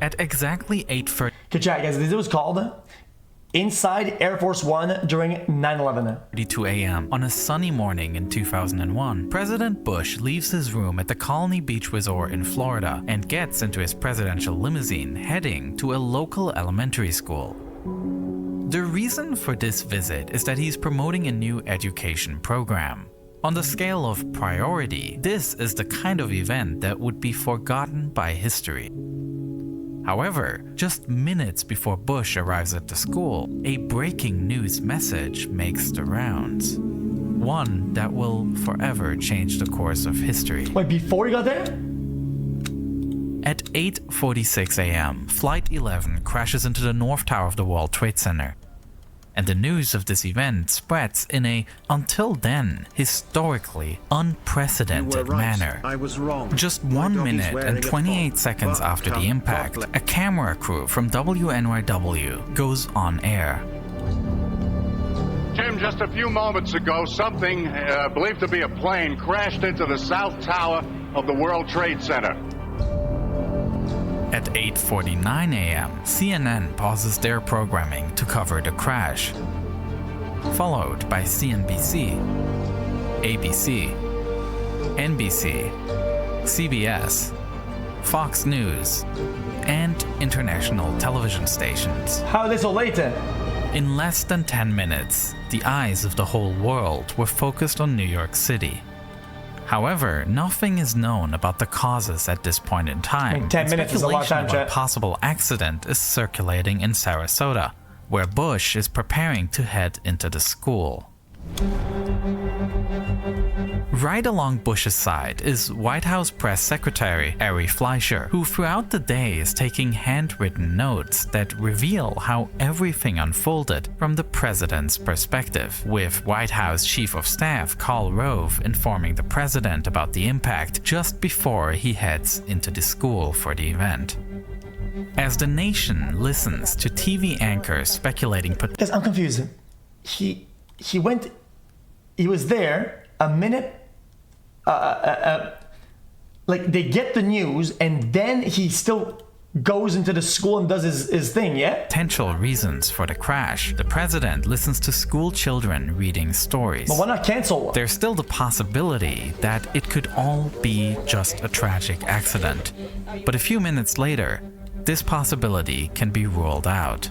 At exactly 8:30 Good chat, guys. This was called Inside Air Force One during 9/11. a.m. on a sunny morning in 2001, President Bush leaves his room at the Colony Beach Resort in Florida and gets into his presidential limousine heading to a local elementary school. The reason for this visit is that he's promoting a new education program. On the scale of priority, this is the kind of event that would be forgotten by history. However, just minutes before Bush arrives at the school, a breaking news message makes the rounds. One that will forever change the course of history. Wait, before you got there? At 8:46 a.m., Flight 11 crashes into the North Tower of the World Trade Center. And the news of this event spreads in a, until then, historically unprecedented manner. I was wrong. Just 1 minute and 28 seconds after the impact, a camera crew from WNYW goes on air. Tim, just a few moments ago, something believed to be a plane crashed into the South Tower of the World Trade Center. At 8:49 a.m., CNN pauses their programming to cover the crash, followed by CNBC, ABC, NBC, CBS, Fox News, and international television stations. How are they so late then? In less than 10 minutes, the eyes of the whole world were focused on New York City. However, nothing is known about the causes at this point in time. 10 minutes is a long time, about chat. a possible accident is circulating in Sarasota, where Bush is preparing to head into the school. Right along Bush's side is White House Press Secretary Ari Fleischer, who throughout the day is taking handwritten notes that reveal how everything unfolded from the president's perspective, with White House Chief of Staff Karl Rove informing the president about the impact just before he heads into the school for the event. As the nation listens to TV anchors speculating... Guys, I'm confused. He was there a minute, like they get the news and then he still goes into the school and does his thing, yeah? Potential reasons for the crash. The president listens to school children reading stories. But why not cancel? There's still the possibility that it could all be just a tragic accident. But a few minutes later, this possibility can be ruled out.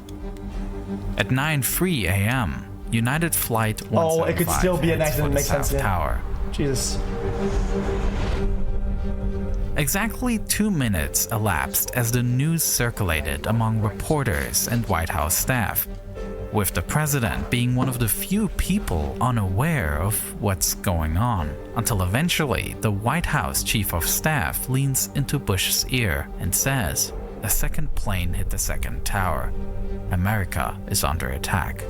At 9:03 a.m., United Flight 175 it could still be an heads for accident, the makes South sense, yeah. Tower. Jesus. Exactly 2 minutes elapsed as the news circulated among reporters and White House staff, with the president being one of the few people unaware of what's going on, until eventually the White House Chief of Staff leans into Bush's ear and says, "A second plane hit the second tower. America is under attack."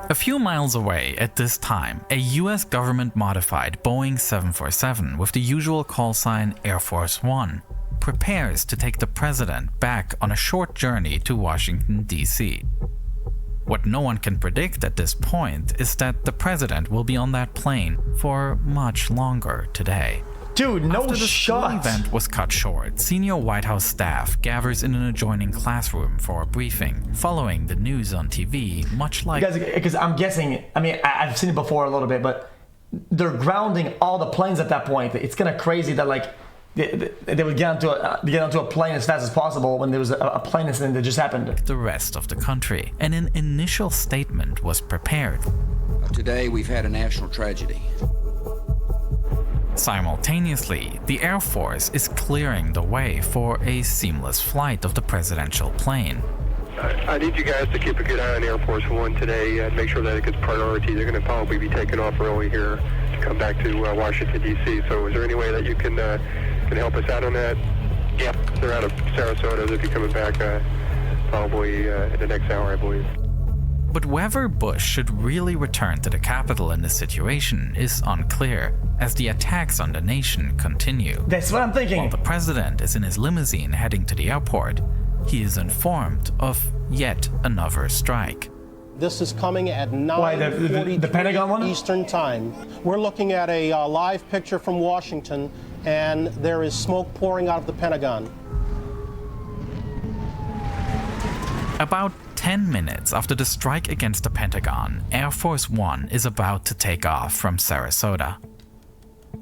A few miles away at this time, a US government-modified Boeing 747 with the usual call sign Air Force One prepares to take the president back on a short journey to Washington, D.C. What no one can predict at this point is that the president will be on that plane for much longer today. Dude, no After the shot. school event was cut short, senior White House staff gathers in an adjoining classroom for a briefing, following the news on TV, much like... Because I'm guessing, I mean, I've seen it before a little bit, but they're grounding all the planes at that point. It's kind of crazy that like they would get onto a plane as fast as possible when there was a plane incident that just happened. The rest of the country, and an initial statement was prepared. Today we've had a national tragedy. Simultaneously, the Air Force is clearing the way for a seamless flight of the presidential plane. I need you guys to keep a good eye on Air Force One today and make sure that it gets priority. They're going to probably be taking off early here to come back to Washington, D.C. So is there any way that you can help us out on that? Yeah. They're out of Sarasota. They'll be coming back probably in the next hour, I believe. But whether Bush should really return to the Capitol in this situation is unclear, as the attacks on the nation continue. That's what I'm thinking. While the president is in his limousine heading to the airport, he is informed of yet another strike. This is coming at Why, the 9:43 Pentagon one? Eastern Time. We're looking at a live picture from Washington, and there is smoke pouring out of the Pentagon. About 10 minutes after the strike against the Pentagon, Air Force One is about to take off from Sarasota.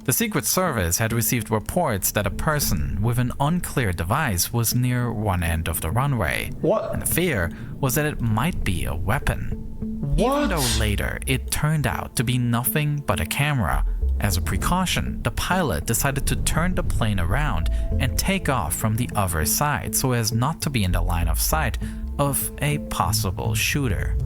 The Secret Service had received reports that a person with an unclear device was near one end of the runway. What? And the fear was that it might be a weapon. What? Even though later it turned out to be nothing but a camera. As a precaution, the pilot decided to turn the plane around and take off from the other side so as not to be in the line of sight of a possible shooter.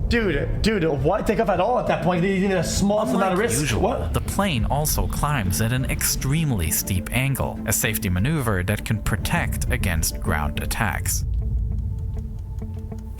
Dude, why take off at all at that point? They didn't even a small amount of risk. Usual, What? the plane also climbs at an extremely steep angle, a safety maneuver that can protect against ground attacks.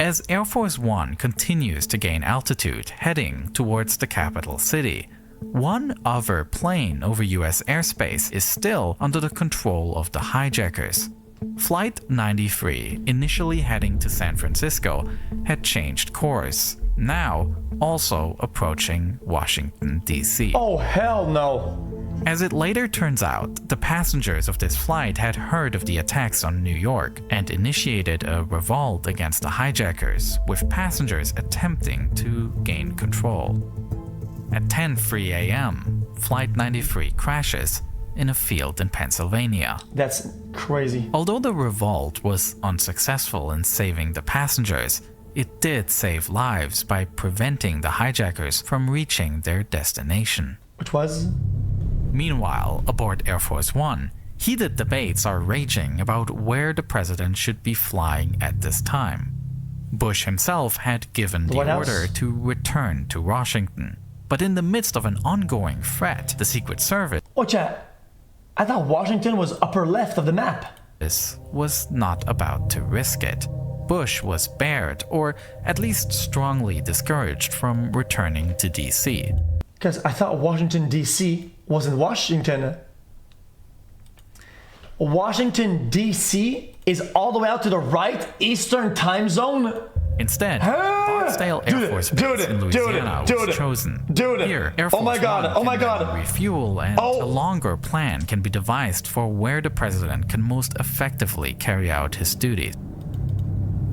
As Air Force One continues to gain altitude, heading towards the capital city, one other plane over US airspace is still under the control of the hijackers. Flight 93, initially heading to San Francisco, had changed course, now also approaching Washington, D.C. Oh, hell no. As it later turns out, the passengers of this flight had heard of the attacks on New York and initiated a revolt against the hijackers, with passengers attempting to gain control. At 10:03 a.m., Flight 93 crashes in a field in Pennsylvania. That's crazy. Although the revolt was unsuccessful in saving the passengers, it did save lives by preventing the hijackers from reaching their destination. Which was? Meanwhile, aboard Air Force One, heated debates are raging about where the president should be flying at this time. Bush himself had given the order to return to Washington. But in the midst of an ongoing threat, the Secret Service Oh, chat. I thought Washington was upper left of the map. was not about to risk it. Bush was barred, or at least strongly discouraged from returning to D.C. Because I thought Washington, D.C. was in Washington. Washington, D.C. is all the way out to the right Eastern time zone. Instead, Barksdale Air Force Base in Louisiana was chosen. Here, Air Force One can refuel, and a longer plan can be devised for where the president can most effectively carry out his duties.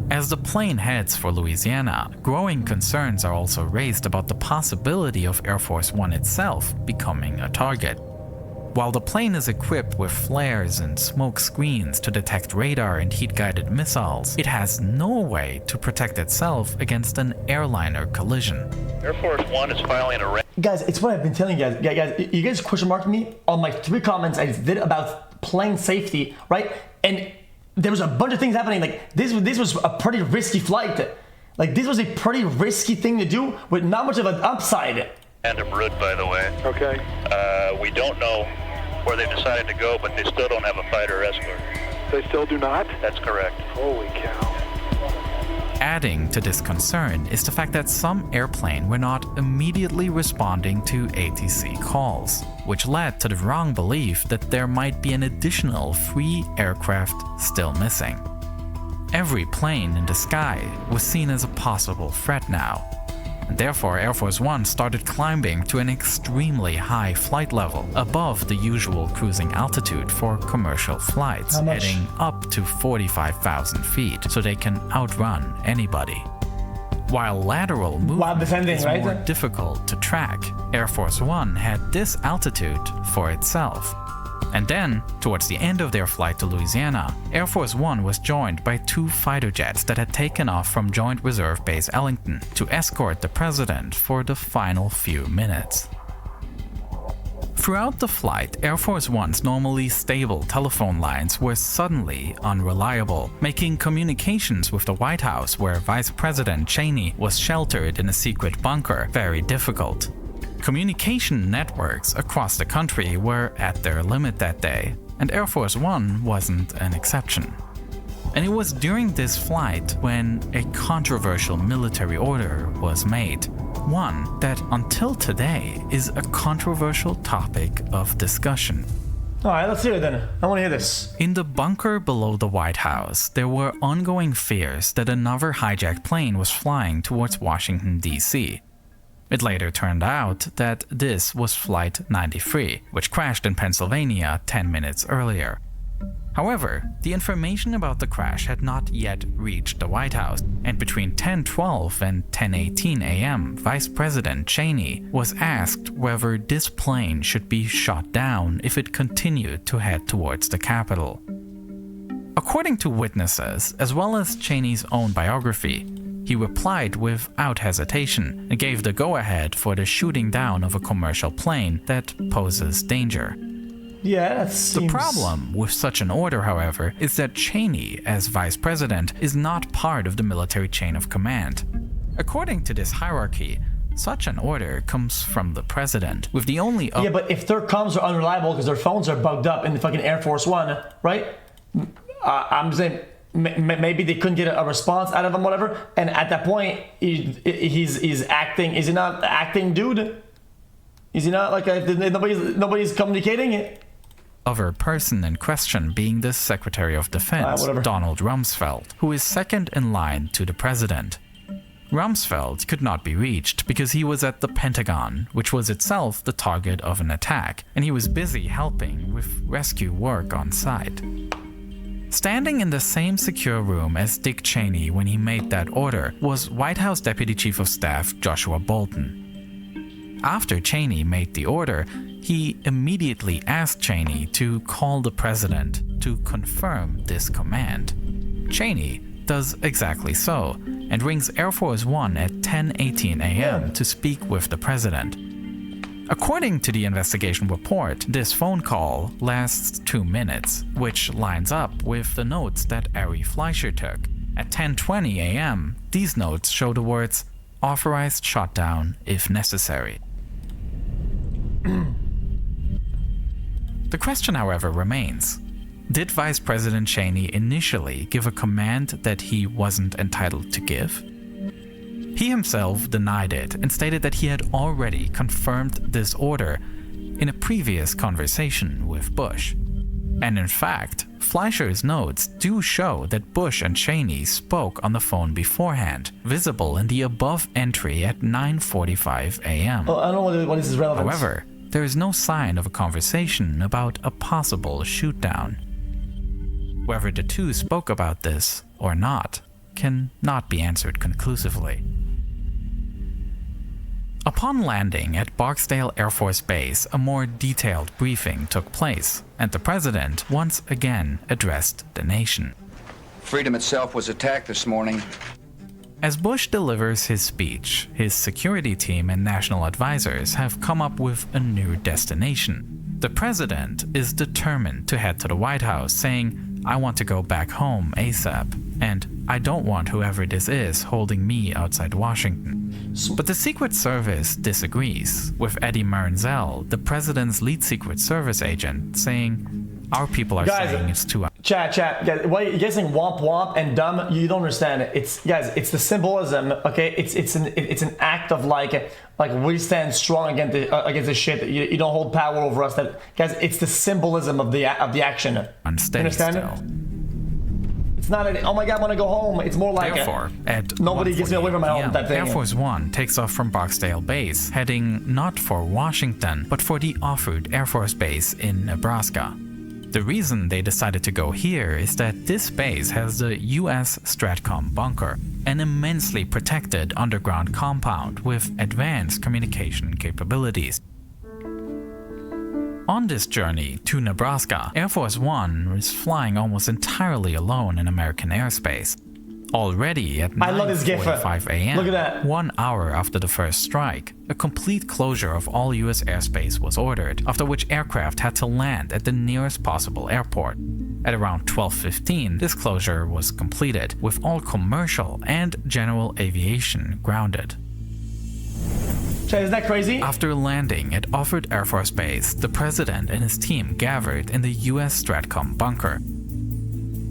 As the plane heads for Louisiana, growing concerns are also raised about the possibility of Air Force One itself becoming a target. While the plane is equipped with flares and smoke screens to detect radar and heat-guided missiles, it has no way to protect itself against an airliner collision. Air Force One is filing a... Guys, it's what I've been telling you guys. Guys, you guys question marked me on my 3 comments I did about plane safety, right? And there was a bunch of things happening. Like this was a pretty risky flight. Like this was a pretty risky thing to do with not much of an upside. Random route, by the way. Okay. We don't know where they decided to go, but they still don't have a fighter escort. They still do not? That's correct. Holy cow. Adding to this concern is the fact that some airplanes were not immediately responding to ATC calls, which led to the wrong belief that there might be an additional 3 aircraft still missing. Every plane in the sky was seen as a possible threat now, and therefore Air Force One started climbing to an extremely high flight level, above the usual cruising altitude for commercial flights, heading up to 45,000 feet so they can outrun anybody. While lateral movement is more difficult to track, Air Force One had this altitude for itself. And then, towards the end of their flight to Louisiana, Air Force One was joined by 2 fighter jets that had taken off from Joint Reserve Base Ellington to escort the president for the final few minutes. Throughout the flight, Air Force One's normally stable telephone lines were suddenly unreliable, making communications with the White House, where Vice President Cheney was sheltered in a secret bunker, very difficult. Communication networks across the country were at their limit that day, and Air Force One wasn't an exception. And it was during this flight when a controversial military order was made, one that until today is a controversial topic of discussion. All right, let's hear it then. I want to hear this. In the bunker below the White House, there were ongoing fears that another hijacked plane was flying towards Washington, D.C. It later turned out that this was Flight 93, which crashed in Pennsylvania 10 minutes earlier. However, the information about the crash had not yet reached the White House, and between 10:12 and 10:18 a.m., Vice President Cheney was asked whether this plane should be shot down if it continued to head towards the Capitol. According to witnesses, as well as Cheney's own biography, he replied without hesitation and gave the go-ahead for the shooting down of a commercial plane that poses danger. Yeah, that seems... The problem with such an order, however, is that Cheney, as vice president, is not part of the military chain of command. According to this hierarchy, such an order comes from the president, with the only... Yeah, but if their comms are unreliable because their phones are bugged up in the fucking Air Force One, right? I'm saying maybe they couldn't get a response out of him, whatever, and at that point, he's acting... Is he not acting, dude? Is he not like... Nobody's communicating it? Other person in question being the Secretary of Defense, Donald Rumsfeld, who is second in line to the president. Rumsfeld could not be reached because he was at the Pentagon, which was itself the target of an attack, and he was busy helping with rescue work on site. Standing in the same secure room as Dick Cheney when he made that order was White House Deputy Chief of Staff Joshua Bolten. After Cheney made the order, he immediately asked Cheney to call the president to confirm this command. Cheney does exactly so and rings Air Force One at 10:18 a.m. to speak with the president. According to the investigation report, this phone call lasts 2 minutes, which lines up with the notes that Ari Fleischer took. At 10:20 a.m., these notes show the words, "Authorized shutdown if necessary." The question, however, remains. Did Vice President Cheney initially give a command that he wasn't entitled to give? He himself denied it and stated that he had already confirmed this order in a previous conversation with Bush. And in fact, Fleischer's notes do show that Bush and Cheney spoke on the phone beforehand, visible in the above entry at 9:45 a.m. Well, I don't know what this is relevant. However, there is no sign of a conversation about a possible shootdown. Whether the two spoke about this or not can not be answered conclusively. Upon landing at Barksdale Air Force Base, a more detailed briefing took place, and the president once again addressed the nation. Freedom itself was attacked this morning. As Bush delivers his speech, his security team and national advisors have come up with a new destination. The president is determined to head to the White House, saying, "I want to go back home ASAP, and I don't want whoever this is holding me outside Washington." But the Secret Service disagrees, with Eddie Marinzel, the president's lead Secret Service agent, saying, "Our people are saying it's too..." Chat, guys, what you're guys saying womp womp and dumb, you don't understand it. It's the symbolism, okay? It's an act of like we stand strong against the shit. You don't hold power over us. That guys, it's the symbolism of the action. Understand it? It's not oh my god, I want to go home. It's more like therefore, at nobody gets me away from my home. That thing. Air Force One takes off from Barksdale Base, heading not for Washington, but for the Offutt Air Force Base in Nebraska. The reason they decided to go here is that this base has the US Stratcom bunker, an immensely protected underground compound with advanced communication capabilities. On this journey to Nebraska, Air Force One is flying almost entirely alone in American airspace. Already at 9:45 a.m., look at that. 1 hour after the first strike, a complete closure of all US airspace was ordered, after which aircraft had to land at the nearest possible airport. At around 12:15, this closure was completed, with all commercial and general aviation grounded. Isn't that crazy? After landing at Offutt Air Force Base, the president and his team gathered in the US Stratcom bunker.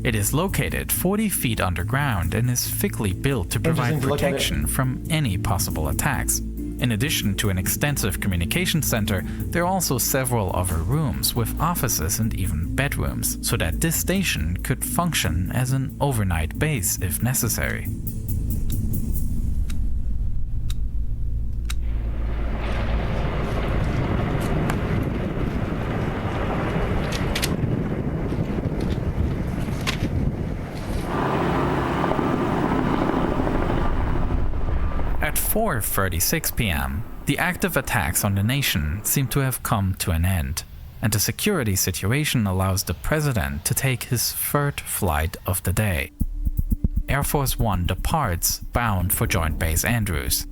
It is located 40 feet underground and is thickly built to provide protection from any possible attacks. In addition to an extensive communication center, there are also several other rooms with offices and even bedrooms, so that this station could function as an overnight base if necessary. At 4:36 p.m., the active attacks on the nation seem to have come to an end, and the security situation allows the president to take his third flight of the day. Air Force One departs, bound for Joint Base Andrews.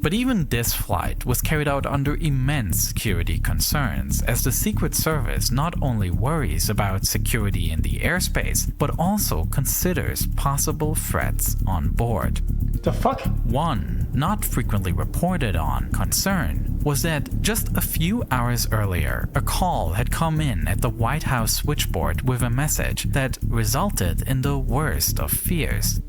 But even this flight was carried out under immense security concerns, as the Secret Service not only worries about security in the airspace, but also considers possible threats on board. The fuck? One, not frequently reported on, concern was that just a few hours earlier, a call had come in at the White House switchboard with a message that resulted in the worst of fears.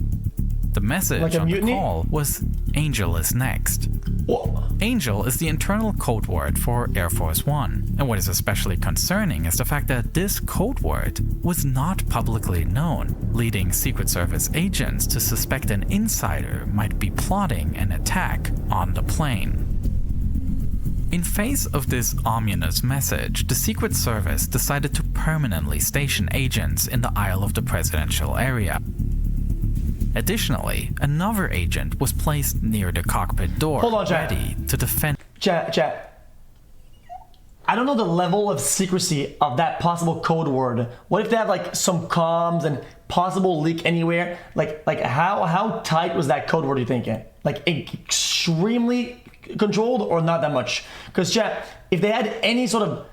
The message on the call was "Angel is next." Whoa. Angel is the internal code word for Air Force One, and what is especially concerning is the fact that this code word was not publicly known, leading Secret Service agents to suspect an insider might be plotting an attack on the plane. In face of this ominous message, the Secret Service decided to permanently station agents in the aisle of the presidential area. Additionally, another agent was placed near the cockpit door, ready to defend. Chat. I don't know the level of secrecy of that possible code word. What if they have like some comms and possible leak anywhere? Like how tight was that code word, you thinking? Like extremely controlled or not that much? Because chat, if they had any sort of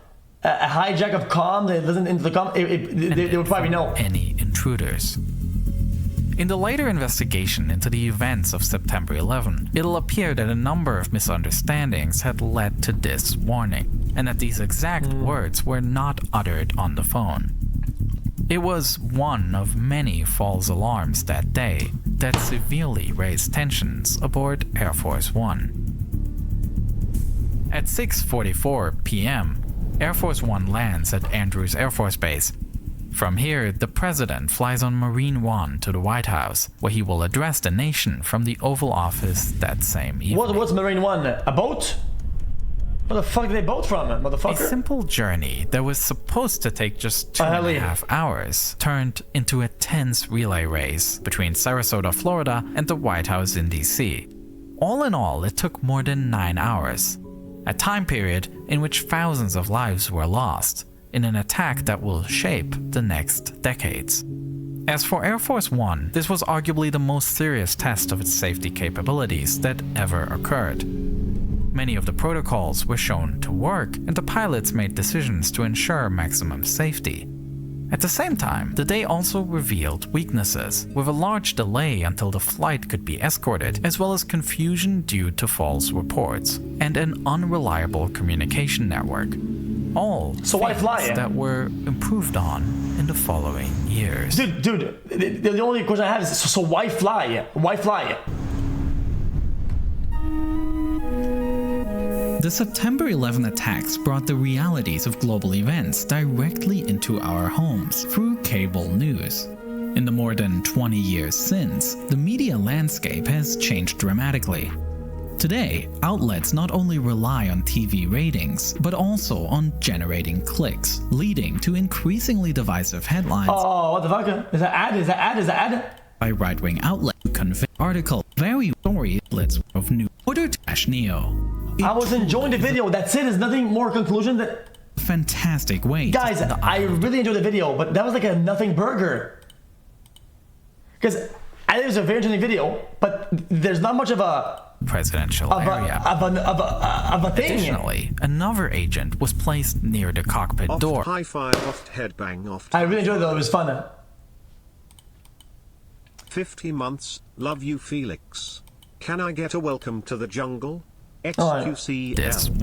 a hijack of comm, they listen into the comm, they would probably know. Any intruders. In the later investigation into the events of September 11, it'll appear that a number of misunderstandings had led to this warning, and that these exact words were not uttered on the phone. It was one of many false alarms that day that severely raised tensions aboard Air Force One. At 6:44 p.m., Air Force One lands at Andrews Air Force Base. From here, the president flies on Marine One to the White House, where he will address the nation from the Oval Office that same evening. What's Marine One? A boat? Where the fuck did they boat from, motherfucker? A simple journey that was supposed to take just 2.5 hours turned into a tense relay race between Sarasota, Florida and the White House in DC. All in all, it took more than 9 hours, a time period in which thousands of lives were lost, in an attack that will shape the next decades. As for Air Force One, this was arguably the most serious test of its safety capabilities that ever occurred. Many of the protocols were shown to work, and the pilots made decisions to ensure maximum safety. At the same time, the day also revealed weaknesses, with a large delay until the flight could be escorted, as well as confusion due to false reports, and an unreliable communication network. All things that were improved on in the following years. Dude, the only question I have is, so why fly? Why fly? The September 11 attacks brought the realities of global events directly into our homes through cable news. In the more than 20 years since, the media landscape has changed dramatically. Today, outlets not only rely on TV ratings, but also on generating clicks, leading to increasingly divisive headlines. Oh, what the fuck? Is that ad? Is that ad? By right-wing outlets who convey article very story outlets of new order / neo. I was enjoying the video. That's it. There's nothing more conclusion that. Fantastic way. Guys, I really enjoyed the video, but that was like a nothing burger. Because I think it was a very interesting video, but there's not much of a presidential area. Of a thing. Additionally, another agent was placed near the cockpit door. High five, oft headbang, oft. I really enjoyed it though. It was fun. 50 months. Love you, Felix. Can I get a welcome to the jungle? xQc. This